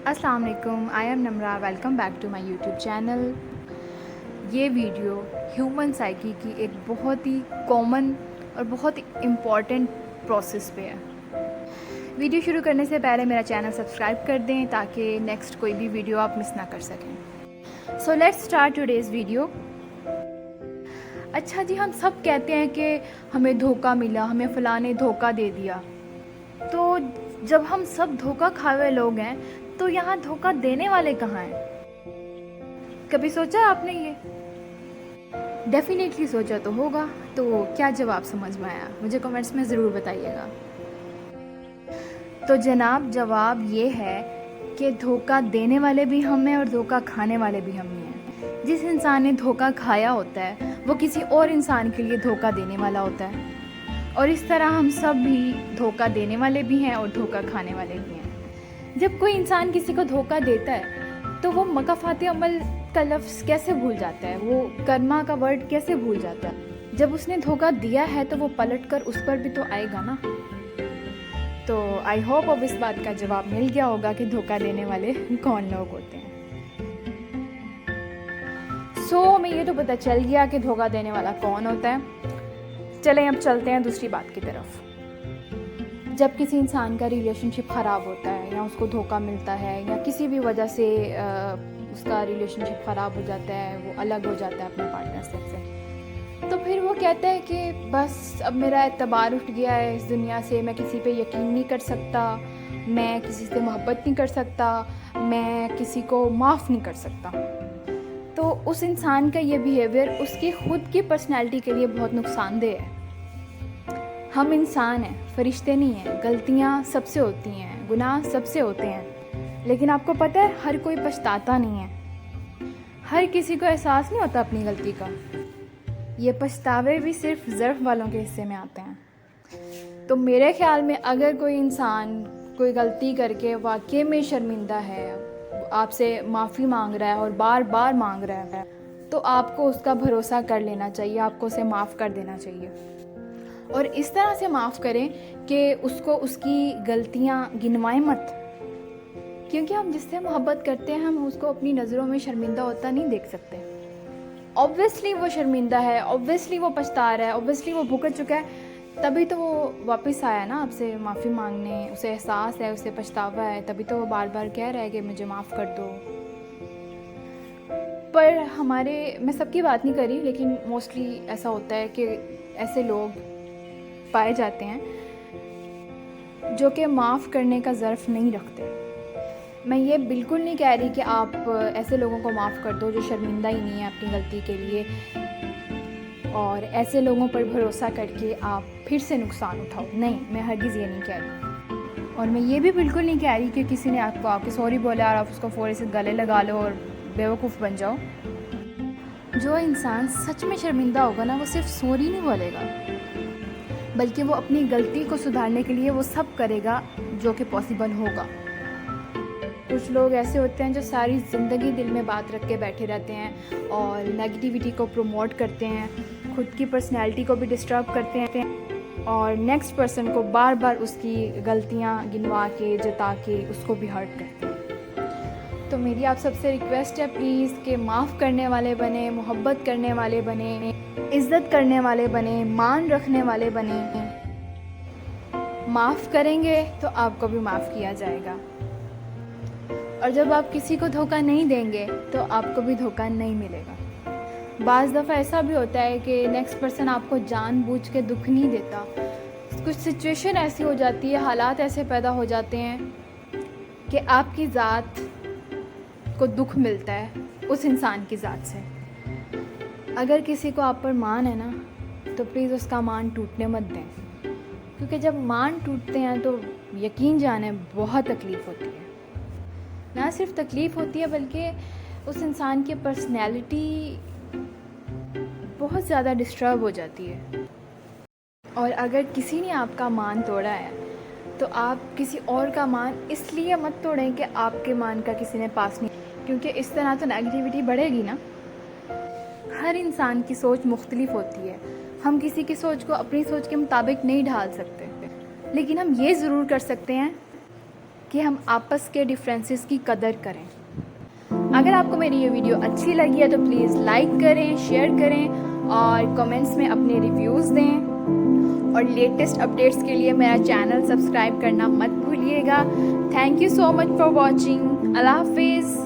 अस्सलाम वालेकुम, I am Namra. Welcome back to my YouTube channel. ये वीडियो ह्यूमन साइकी की एक बहुत ही कॉमन और बहुत ही इम्पॉर्टेंट प्रोसेस पे है। वीडियो शुरू करने से पहले मेरा चैनल सब्सक्राइब कर दें ताकि नेक्स्ट कोई भी वीडियो आप मिस ना कर सकें। So let's start today's video. अच्छा जी, हम सब कहते हैं कि हमें धोखा मिला, हमें फ़लाँ ने धोखा दे दिया। तो जब हम सब धोखा खाए हुए लोग हैं तो यहाँ धोखा देने वाले कहाँ हैं? कभी सोचा है आपने ये? डेफिनेटली सोचा तो होगा। तो क्या जवाब समझ में आया, मुझे कमेंट्स में ज़रूर बताइएगा। तो जनाब, जवाब ये है कि धोखा देने वाले भी हम हैं और धोखा खाने वाले भी हम ही हैं। जिस इंसान ने धोखा खाया होता है वो किसी और इंसान के लिए धोखा देने वाला होता है, और इस तरह हम सब भी धोखा देने वाले भी हैं और धोखा खाने वाले भी हैं। जब कोई इंसान किसी को धोखा देता है तो वो मकाफ़ाते अमल का लफ्ज़ कैसे भूल जाता है, वो कर्मा का वर्ड कैसे भूल जाता है? जब उसने धोखा दिया है तो वो पलट कर उस पर भी तो आएगा ना। तो आई होप अब इस बात का जवाब मिल गया होगा कि धोखा देने वाले कौन लोग होते हैं। सो हमें ये तो पता चल गया कि धोखा देने वाला कौन होता है। चलें अब चलते हैं दूसरी बात की तरफ। जब किसी इंसान का रिलेशनशिप ख़राब होता है या उसको धोखा मिलता है या किसी भी वजह से उसका रिलेशनशिप ख़राब हो जाता है, वो अलग हो जाता है अपने पार्टनर से, तो फिर वो कहता है कि बस अब मेरा एतबार उठ गया है इस दुनिया से, मैं किसी पे यकीन नहीं कर सकता, मैं किसी से मोहब्बत नहीं कर सकता, मैं किसी को माफ़ नहीं कर सकता। तो उस इंसान का ये बिहेवियर उसकी ख़ुद की पर्सनैलिटी के लिए बहुत नुकसानदेह है। हम इंसान हैं, फरिश्ते नहीं हैं। गलतियाँ सबसे होती हैं, गुनाह सबसे होते हैं, लेकिन आपको पता है हर कोई पछताता नहीं है। हर किसी को एहसास नहीं होता अपनी गलती का। ये पछतावे भी सिर्फ ज़र्फ़ वालों के हिस्से में आते हैं। तो मेरे ख़्याल में अगर कोई इंसान कोई गलती करके वाकई में शर्मिंदा है, आपसे माफ़ी मांग रहा है और बार बार मांग रहा है, तो आपको उसका भरोसा कर लेना चाहिए, आपको उसे माफ़ कर देना चाहिए। और इस तरह से माफ़ करें कि उसको उसकी गलतियाँ गिनवाएं मत, क्योंकि हम जिससे मोहब्बत करते हैं हम उसको अपनी नज़रों में शर्मिंदा होता नहीं देख सकते। ऑब्वियसली वो शर्मिंदा है, ऑब्वियसली वो पछता रहा है, ऑब्वियसली वो भुगत चुका है, तभी तो वो वापस आया ना आपसे माफ़ी मांगने। उसे एहसास है, उसे पछतावा है, तभी तो वो बार बार कह रहा है कि मुझे माफ़ कर दो। पर मैं सबकी बात नहीं कर रही, लेकिन मोस्टली ऐसा होता है कि ऐसे लोग पाए जाते हैं जो कि माफ़ करने का ज़र्फ़ नहीं रखते। मैं ये बिल्कुल नहीं कह रही कि आप ऐसे लोगों को माफ़ कर दो जो शर्मिंदा ही नहीं है अपनी गलती के लिए, और ऐसे लोगों पर भरोसा करके आप फिर से नुकसान उठाओ। नहीं, मैं हरगिज़ ये नहीं कह रही। और मैं ये भी बिल्कुल नहीं कह रही कि किसी ने आपको आके सॉरी बोला और आप उसको फ़ौरन से गले लगा लो और बेवकूफ़ बन जाओ। जो इंसान सच में शर्मिंदा होगा ना, वो सिर्फ सॉरी नहीं बोलेगा, बल्कि वो अपनी गलती को सुधारने के लिए वो सब करेगा जो कि पॉसिबल होगा। कुछ लोग ऐसे होते हैं जो सारी ज़िंदगी दिल में बात रख के बैठे रहते हैं और नेगेटिविटी को प्रमोट करते हैं, खुद की पर्सनैलिटी को भी डिस्टर्ब करते हैं और नेक्स्ट पर्सन को बार बार उसकी गलतियाँ गिनवा के जता के उसको भी हर्ट करते हैं। तो मेरी आप सबसे रिक्वेस्ट है प्लीज़ कि माफ़ करने वाले बने, मोहब्बत करने वाले बने, इज़्ज़त करने वाले बने, मान रखने वाले बने। माफ़ करेंगे तो आपको भी माफ़ किया जाएगा, और जब आप किसी को धोखा नहीं देंगे तो आपको भी धोखा नहीं मिलेगा। बाज़ दफ़ा ऐसा भी होता है कि नेक्स्ट पर्सन आपको जानबूझ के दुख नहीं देता। कुछ सिचुएशन ऐसी हो जाती है, हालात ऐसे पैदा हो जाते हैं कि आपकी ज़ात को दुख मिलता है उस इंसान की ज़ात से। अगर किसी को आप पर मान है ना, तो प्लीज़ उसका मान टूटने मत दें, क्योंकि जब मान टूटते हैं तो यकीन जाने बहुत तकलीफ़ होती है। ना सिर्फ तकलीफ़ होती है बल्कि उस इंसान की पर्सनैलिटी बहुत ज़्यादा डिस्टर्ब हो जाती है। और अगर किसी ने आपका मान तोड़ा है तो आप किसी और का मान इसलिए मत तोड़ें कि आपके मान का किसी ने पास नहीं, क्योंकि इस तरह तो नेगेटिविटी बढ़ेगी ना। हर इंसान की सोच मुख्तलिफ होती है, हम किसी की सोच को अपनी सोच के मुताबिक नहीं ढाल सकते, लेकिन हम ये ज़रूर कर सकते हैं कि हम आपस के डिफरेंसेस की कदर करें। अगर आपको मेरी ये वीडियो अच्छी लगी है तो प्लीज़ लाइक करें, शेयर करें और कमेंट्स में अपने रिव्यूज़ दें। और लेटेस्ट अपडेट्स के लिए मेरा चैनल सब्सक्राइब करना मत भूलिएगा। Thank you so much for watching. अल्लाह हाफिज़।